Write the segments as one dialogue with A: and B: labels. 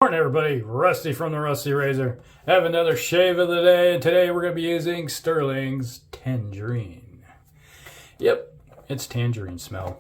A: Morning everybody, Rusty from the Rusty Razor. I have another shave of the day, and today we're going to be using Stirling's Tangerine. Yep, it's tangerine smell.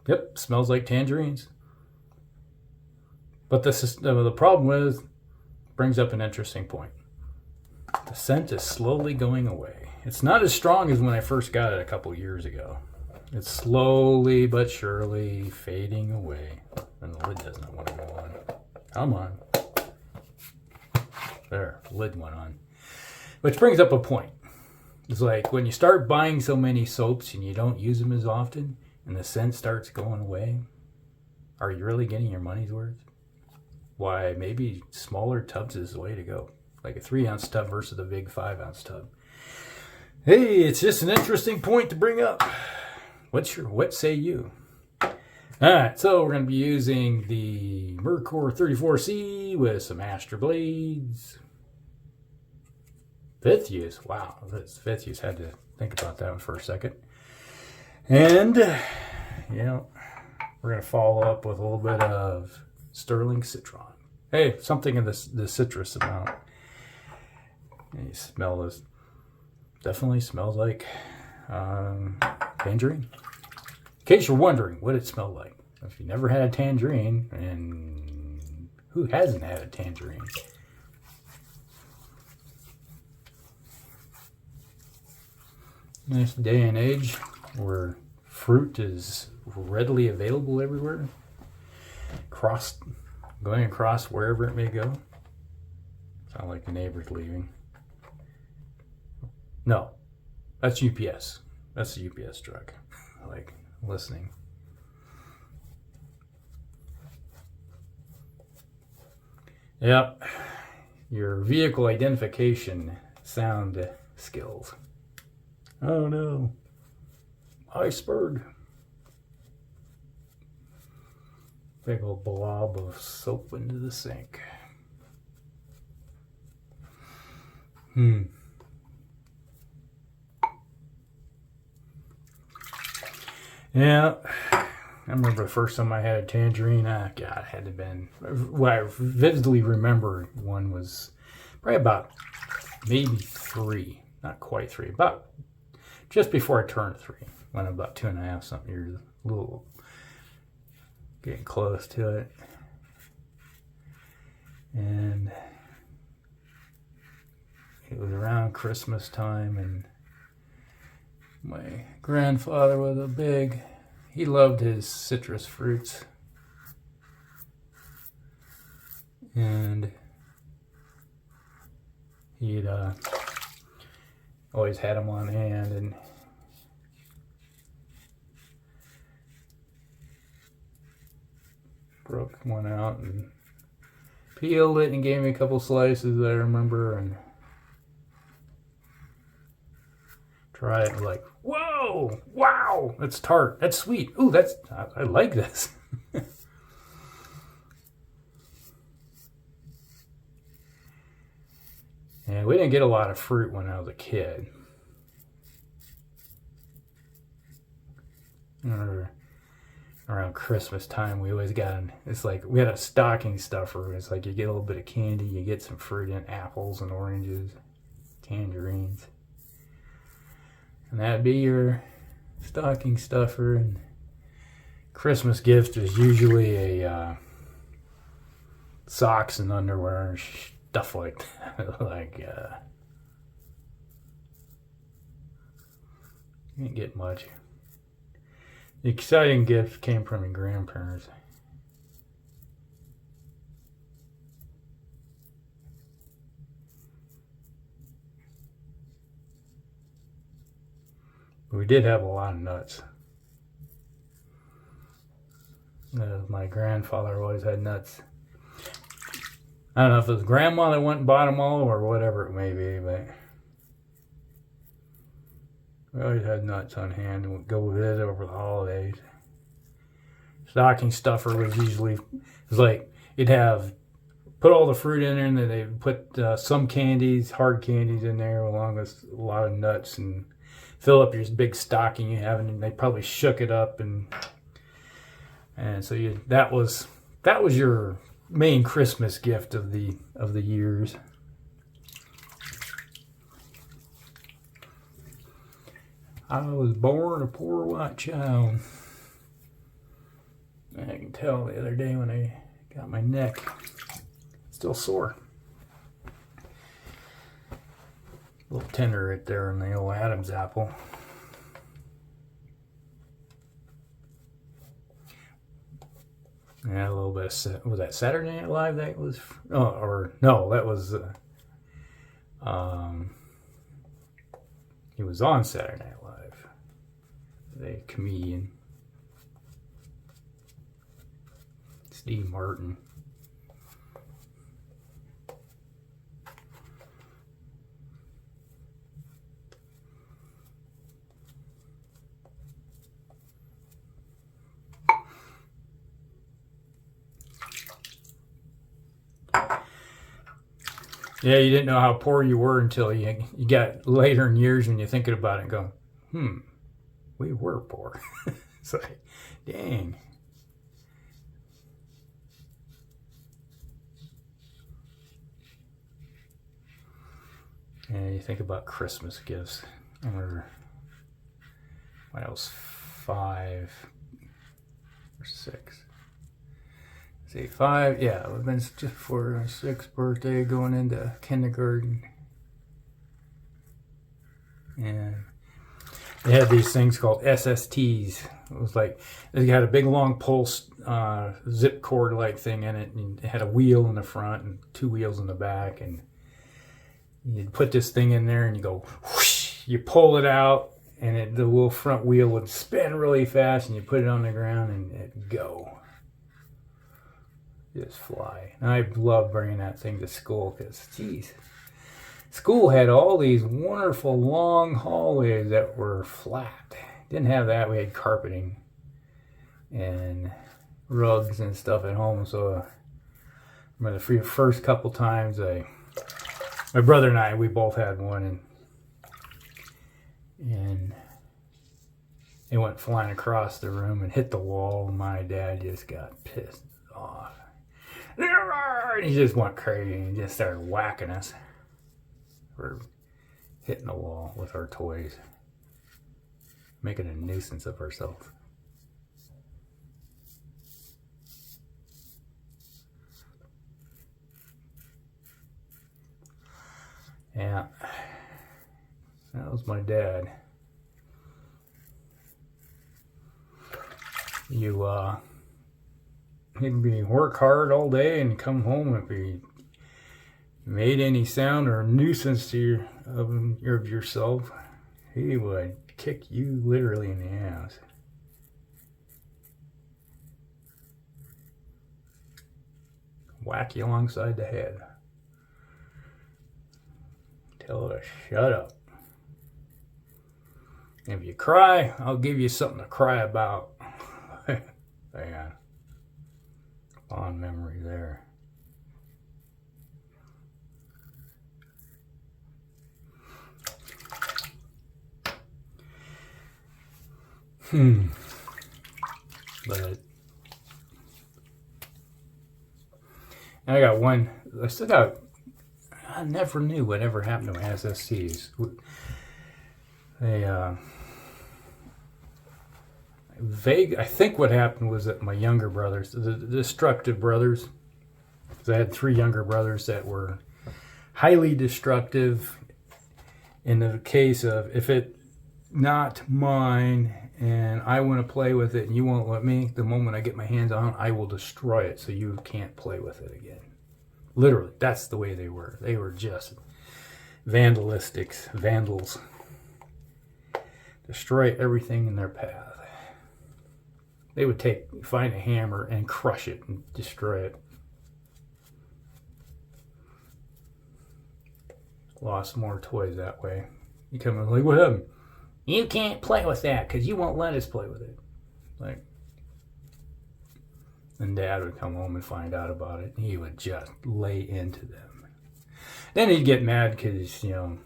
A: Yep, smells like tangerines. But the problem with brings up an interesting point. The scent is slowly going away. It's not as strong as when I first got it a couple years ago. It's slowly but surely fading away. And the lid doesn't want to go on. Come on. There, lid went on. Which brings up a point. It's like when you start buying so many soaps and you don't use them as often and the scent starts going away, are you really getting your money's worth? Why, maybe smaller tubs is the way to go. Like a 3-ounce tub versus a big 5-ounce tub. Hey, it's just an interesting point to bring up. What say you? Alright, so we're going to be using the Merkur 34C with some Astra blades. Fifth use. Wow, that's fifth use. Had to think about that one for a second. And, we're going to follow up with a little bit of Stirling Citron. Hey, something in the citrus amount. And you smell this. Definitely smells like tangerine. In case you're wondering what it smelled like. If you never had a tangerine, and who hasn't had a tangerine? In this day and age where fruit is readily available everywhere, going across wherever it may go. Sound like the neighbor's leaving. No, that's UPS. That's the UPS truck. Like listening. Yep, your vehicle identification sound skills. Oh no, iceberg. Big old blob of soap into the sink. Yeah, I remember the first time I had a tangerine. God, it had to have been. What I vividly remember one was probably about maybe 3, not quite 3, about just before I turned 3. When I'm about 2.5 something years, a little getting close to it, and it was around Christmas time, and my grandfather was he loved his citrus fruits. And he'd always had them on hand, and broke one out and peeled it and gave me a couple slices that I remember, and try it, and like, whoa, wow, that's tart, that's sweet. Ooh, I like this. And we didn't get a lot of fruit when I was a kid. Around Christmas time, we always got, it's like we had a stocking stuffer. It's like you get a little bit of candy, you get some fruit in, apples and oranges, tangerines. And that'd be your stocking stuffer. And Christmas gift is usually a socks and underwear and stuff like that. Like, you didn't get much. The exciting gift came from your grandparents. We did have a lot of nuts. My grandfather always had nuts. I don't know if it was grandma that went and bought them all or whatever it may be, but we always had nuts on hand and would go with it over the holidays. Stocking stuffer was usually, you'd put all the fruit in there, and then they put some candies, hard candies in there, along with a lot of nuts, and fill up your big stocking you have, and they probably shook it up, and so that was your main Christmas gift of the years. I was born a poor white child. I can tell the other day when I got my neck still sore. A little tender right there in the old Adam's apple. Yeah, a little bit of, was that Saturday Night Live that was, oh, or no, that was, he was on Saturday Night Live, the comedian, Steve Martin. Yeah, you didn't know how poor you were until you got later in years when you're thinking about it and go, we were poor. It's like, dang. Yeah, you think about Christmas gifts. I remember when I was 5 or 6. Say 5, yeah, it would have been just for my 6th birthday, going into kindergarten. And they had these things called SSTs. It was like, they had a big long pulse zip cord like thing in it, and it had a wheel in the front and 2 wheels in the back, and you'd put this thing in there and you go whoosh, you pull it out, and the little front wheel would spin really fast, and you put it on the ground and it'd go. Just fly. And I love bringing that thing to school because, geez, school had all these wonderful long hallways that were flat. Didn't have that. We had carpeting and rugs and stuff at home. So I remember the first couple times my brother and I, we both had one, and it went flying across the room and hit the wall. And my dad just got pissed off. And he just went crazy and he just started whacking us for hitting the wall with our toys, making a nuisance of ourselves. Yeah, that was my dad. He'd be work hard all day and come home. If he made any sound or nuisance to of yourself, he would kick you literally in the ass. Whack you alongside the head. Tell her to shut up. If you cry, I'll give you something to cry about. Yeah. Fond memory there. But I got one. I never knew what ever happened to my SSCs. I think what happened was that my younger brothers, the destructive brothers, because I had 3 younger brothers that were highly destructive. In the case of, if it not mine and I want to play with it and you won't let me, the moment I get my hands on it, I will destroy it so you can't play with it again. Literally, that's the way they were. They were just vandals. Destroy everything in their path. They would find a hammer and crush it and destroy it. Lost more toys that way. You come in like, what happened? You can't play with that because you won't let us play with it. Like, and Dad would come home and find out about it. He would just lay into them. Then he'd get mad because, and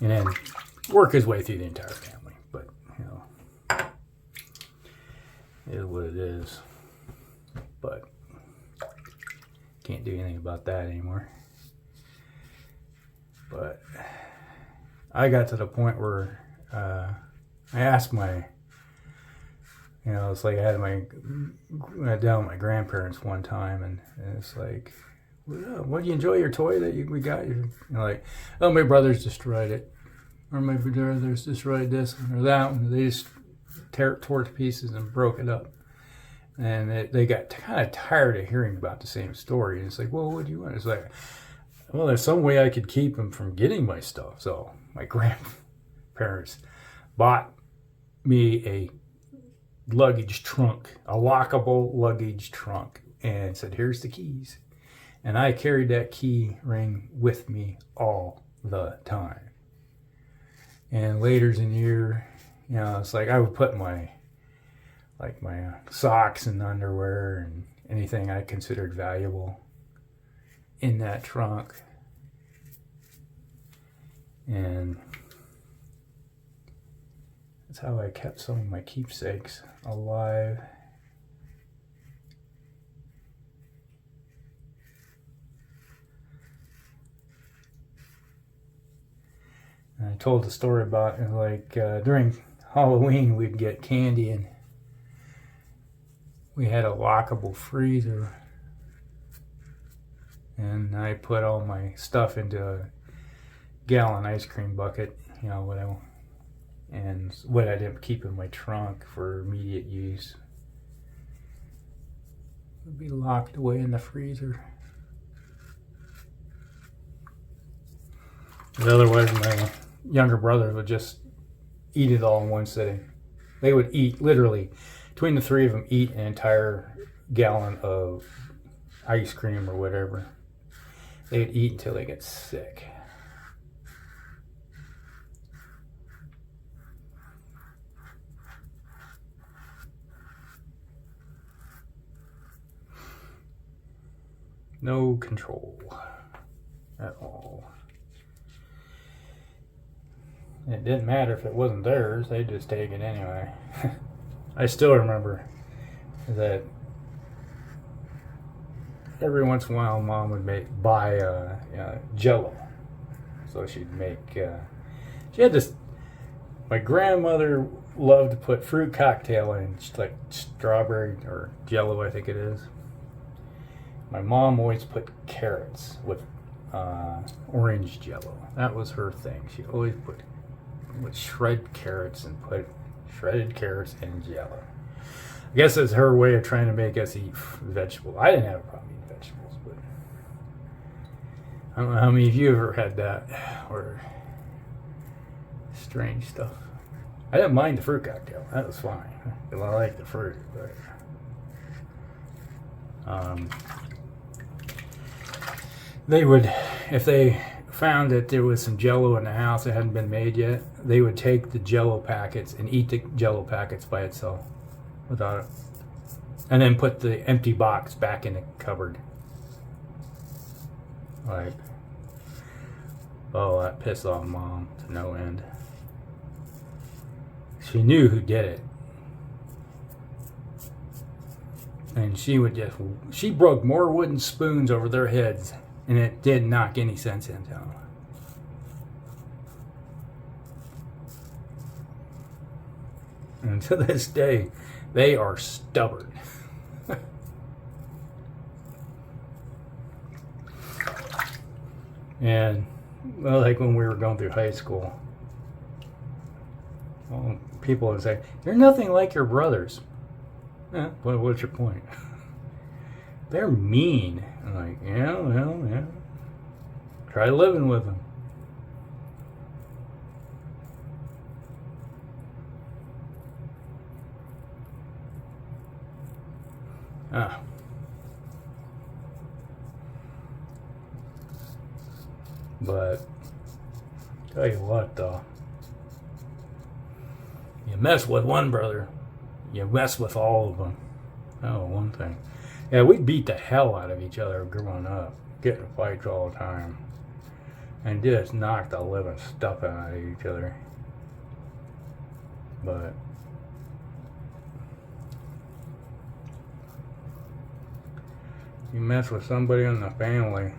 A: then work his way through the entire family. But, it is what it is. but can't do anything about that anymore. But I got to the point where I asked my, it's like I had went down with my grandparents one time, and it's like, what do you enjoy your toy that we got you? Like, oh, my brother's destroyed it, or my brother's destroyed this one or that one. They just tore it to pieces and broke it up. And they got kind of tired of hearing about the same story. And it's like, well, what do you want? It's like, well, there's some way I could keep them from getting my stuff. So my grandparents bought me a luggage trunk, a lockable luggage trunk, and said, here's the keys. And I carried that key ring with me all the time. And later in the year, it's like I would put my socks and underwear and anything I considered valuable in that trunk. And that's how I kept some of my keepsakes alive. And I told the story about during Halloween we'd get candy, and we had a lockable freezer, and I put all my stuff into a gallon ice cream bucket, what I didn't keep in my trunk for immediate use would be locked away in the freezer. But otherwise, my younger brother would just eat it all in one sitting. They would eat, literally, between the three of them, eat an entire gallon of ice cream or whatever. They'd eat until they get sick. No control at all. It didn't matter if it wasn't theirs, they'd just take it anyway. I still remember that every once in a while Mom would buy Jello. So she'd make, she had this, my grandmother loved to put fruit cocktail in, like strawberry or Jello, I think it is. My mom always put carrots with orange Jello. That was her thing. She always would shred carrots and put shredded carrots in Jello. I guess it's her way of trying to make us eat vegetables. I didn't have a problem eating vegetables, but I don't know how many of you ever had that or strange stuff. I didn't mind the fruit cocktail. That was fine. I like the fruit, but they would, if they found that there was some Jello in the house that hadn't been made yet, they would take the Jello packets and eat the Jello packets by itself without it, and then put the empty box back in the cupboard. Like, oh, that pissed off Mom to no end. She knew who did it, and she broke more wooden spoons over their heads, and it didn't knock any sense into them. And to this day, they are stubborn. And, well, like when we were going through high school, well, people would say, "You're nothing like your brothers." Yeah, what's your point? They're mean. I'm like, yeah. Try living with them. But tell you what, though, you mess with one brother, you mess with all of them. Oh, one thing. Yeah, we beat the hell out of each other growing up, getting in fights all the time, and just knocked the living stuff out of each other. But you mess with somebody in the family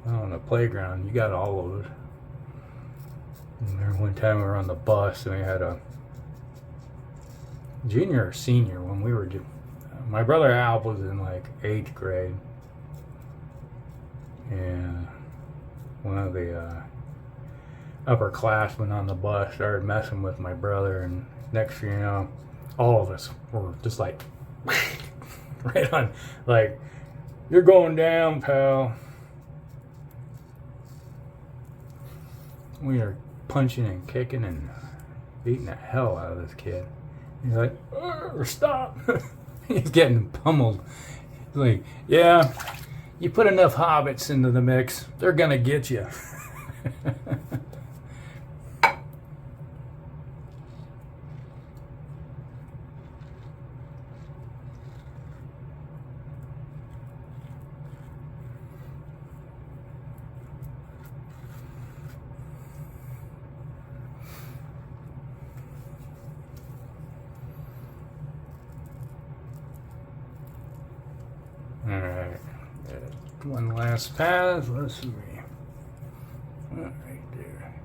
A: on the playground, you got all of it. And there one time we were on the bus and we had a junior or senior when we were my brother Al was in like 8th grade, and one of the upperclassmen on the bus started messing with my brother, and next thing you know, all of us were just like right on, like, you're going down, pal. We are punching and kicking and beating the hell out of this kid. He's like, stop. He's getting pummeled. He's like, yeah, you put enough hobbits into the mix, they're gonna get you. Alright, one last pass. Let's see. Right there.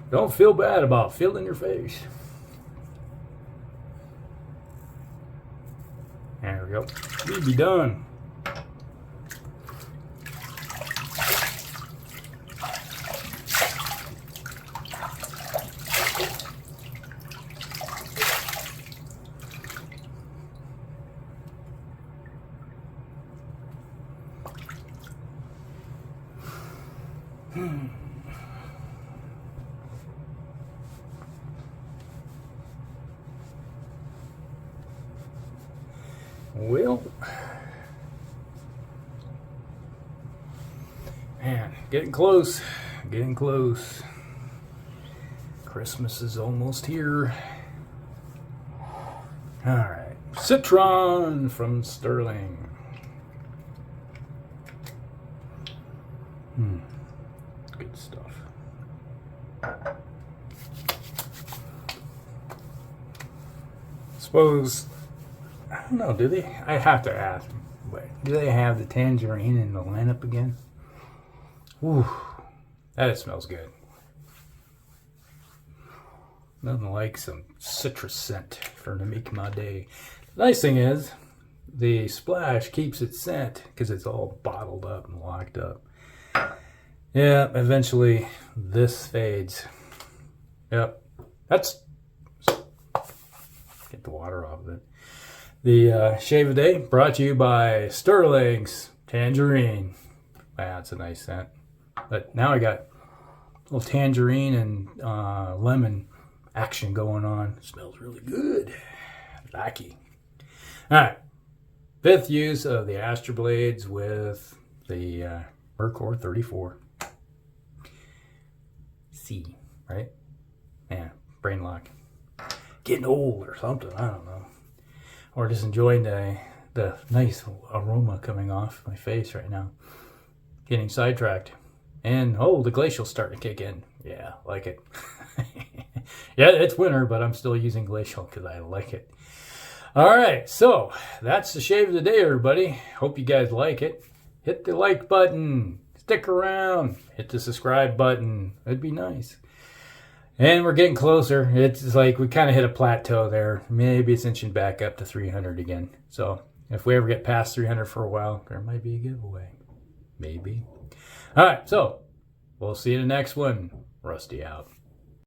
A: Don't feel bad about feeling your face. There we go. We'll be done. Well, man, getting close, getting close. Christmas is almost here. All right, Citron from Stirling. Good stuff. Suppose, I don't know, do they? I have to ask. But do they have the tangerine in the lineup again? Ooh, that smells good. Nothing like some citrus scent for to make my day. The nice thing is, the splash keeps its scent because it's all bottled up and locked up. Yeah, eventually this fades. Yep, that's, get the water off of it. The shave of the day brought to you by Stirling's Tangerine. Wow, that's a nice scent. But now I got a little tangerine and lemon action going on. It smells really good. Lucky. All right. 5th use of the Astra blades with the Merkur 34C, right? Yeah, brain lock. Getting old or something, I don't know. Or just enjoying the nice aroma coming off my face right now. Getting sidetracked. And, oh, the glacial's starting to kick in. Yeah, like it. Yeah, it's winter, but I'm still using glacial because I like it. All right, so that's the shave of the day, everybody. Hope you guys like it. Hit the like button. Stick around. Hit the subscribe button. It'd be nice. And we're getting closer. It's like we kind of hit a plateau there. Maybe it's inching back up to 300 again. So if we ever get past 300 for a while, there might be a giveaway. Maybe. All right, so we'll see you in the next one. Rusty out.